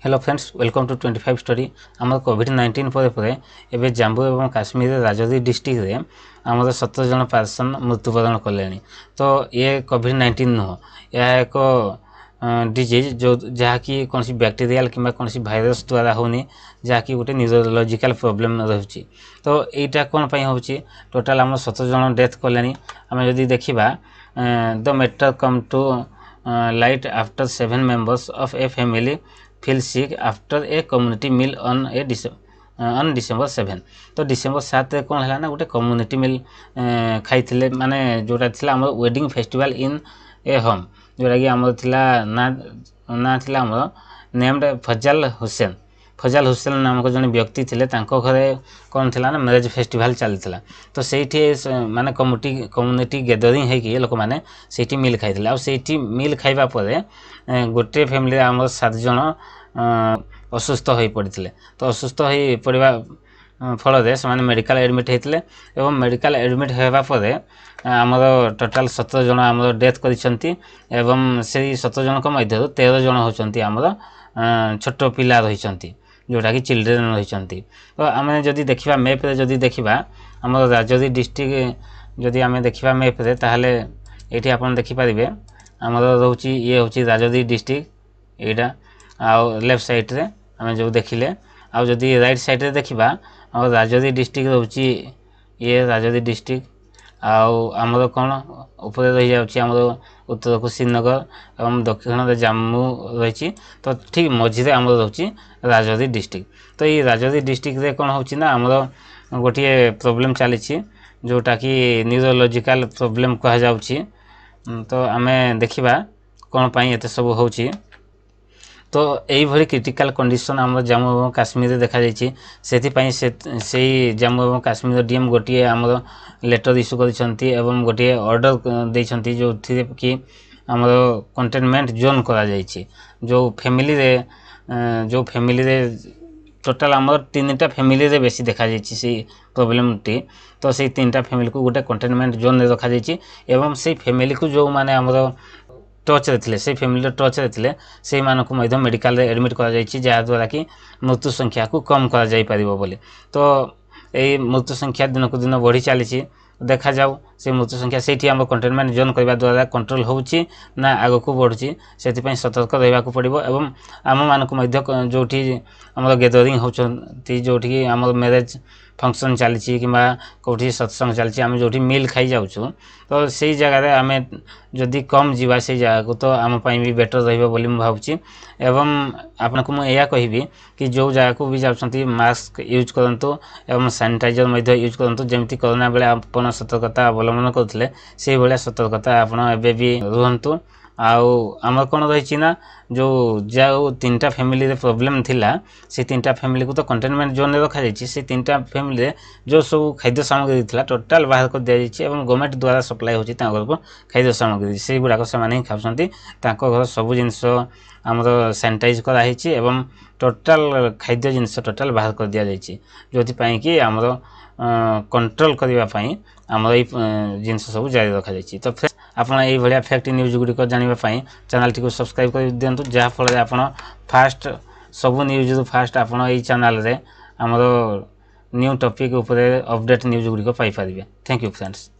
Hello friends welcome to 25 story आम कोविड-19 एवं जम्मू और काश्मीर राजौरी डिस्ट्रिक्ट रे आम 17 जन पर्सन मृत्युवरण कले। तो ये कोविड-19 नुह, यह एक डिजीज जो जहाँकि कौन बैक्टेरियल कि कौन भाइरस द्वारा होनी, जहाँकि गोटे न्यूरोलॉजिकल प्रॉब्लम रही। तो यहाँ कौन हो टोटाल आम 17 जन डेथ कले। आम जदि देखा the matter come to light after 7 members of a family feel sick after a community meal on December 7। तो December 7 कौन है ना गोटे कम्युनिटी मिल खाई माने जोटा थिला हमर wedding festival in A home, जोटा कि हमर थिला ना थिला हमर नेम्ड फजल हुसैन नामक जन व्यक्ति थिले। तांको घरे कौन थिला ना मैरेज फेस्टिवल चलता। तो सेठी माने कम्युनिटी गैदरिंग है कि लोक माने सेठी मिल खाई आ सेठी मिल खाइबा परे गोटे फैमिली आम 7 जन असुस्थ हो पड़ते। तो असुस्थ हो पड़ा फल से मेडिकल एडमिट होते और मेडिकल एडमिट होगा आमर टोटाल 17 जन आम डेथ कर 17 जन मध्य 13 जन होती आमर छोट पिला रही जोटा कि चिल्ड्रेन रही। तो आम जदि देखा मैप्रे जदि देखा आम राजौरी डिस्ट्रिक्ट जदि आम देखा मैप्रे ताहले ये आप देखिपारे आमर रोचे ये हूँ राजौरी डिस्ट्रिक्ट यहाँ आउ लेफ्ट साइड रे आम जो देखिले आउ जदि राइट साइड रे देखा आम राजौरी डिस्ट्रिक्ट रोचे ये राजौरी डिस्ट्रिक्ट आउ आमर कौन ऊपर रही जाऊँगी आमर उत्तर को श्रीनगर और दक्षिण में जम्मू रही। तो ठीक मझे आमर रोचे राजौरी डिस्ट्रिक्ट। तो ये राजौरी डिस्ट्रिक्ट रे कौन होची ना आमर गोटे प्रॉब्लम चली जोटा कि न्यूरोलॉजिकल प्रॉब्लम कह जाउची। तो आम देखा कौन पाई एत सब हो। तो यही क्रिटिकल कंडीशन आम जम्मू और काश्मीर देखा से जम्मू और काश्मीर डीएम गोटे आमर लेटर इश्यू करछंती एवं गोटे ऑर्डर देछंती जो थी कि आमर कंटेनमेंट जोन करा जायछि। जो फैमिली रे टोटाल आमर 3टा फैमिली रे बेसी देखा जायछि से प्रॉब्लम टी। तो से 3टा फैमिली को गोटे कंटेनमेंट जोन रे रखा जायछि एवं से फैमिली को जो माने आमर टच रे से फैमिली टच रे से मानक मेडिकल एडमिट करा जहाँद्वारा कि मृत्यु संख्या को कम करा जाई परिबो बोली। तो यही मृत्यु संख्या दिन को दिन बढ़ी चली। देखा जाऊ से मृत्यु संख्या से आम कंटेनमेंट जोन करने द्वारा कंट्रोल होची ना आग को बढ़ुची, से सतर्क रहा पड़ो। एवं आम मानक जो आम गैदरिंग होती जो आम मैरेज फंक्शन चली कि कौटी सत्संग चलती आम जो मिल खाई जाऊँ। तो से जगह आम जदि कम जीवा से जगह को तो आम भी बेटर रही एवं आपको मुझे कहि कि जो जगह को भी जाऊँगी मास्क यूज करूँ एवं सैनिटाइजर यूज करूँ। जमी कोरोना बेले आप सतर्कता अवलम्बन करते से भाया सतर्कता आपड़ भी रुहतु। आमर कौन रही ना जो 3टा फैमिली रे प्रॉब्लम थिला से 3टा फैमिली को तो कंटेनमेंट जोन रे रखा जायछि। से 3टा फैमिली रे जो सब खाद्य सामग्री थिला टोटाल बाहर कर दिया जायछि एवं गवर्नमेंट द्वारा सप्लाई होछि घर को खाद्य सामग्री से गुड़ाक से खाऊँच। घर सब जिनस आमर सैनिटाइज कराई एवं टोटाल खाद्य जिनस टोटाल बाहर कर दिया जायछि जो कि आमर कंट्रोल करने आमर ये जिनस सब जारी रखा जायछि। तो आपन यही भाया फैक्ट न्यूज गुड़िक जानापी चैनल टी सब्सक्राइब कर दिंतु जहाँफल आप फास्ट सब न्यूज फास्ट आपन यही चैनल रे आमर न्यू टॉपिक उपरे अपडेट न्यूज गुड़िक पाई पारिबे। Thank you friends.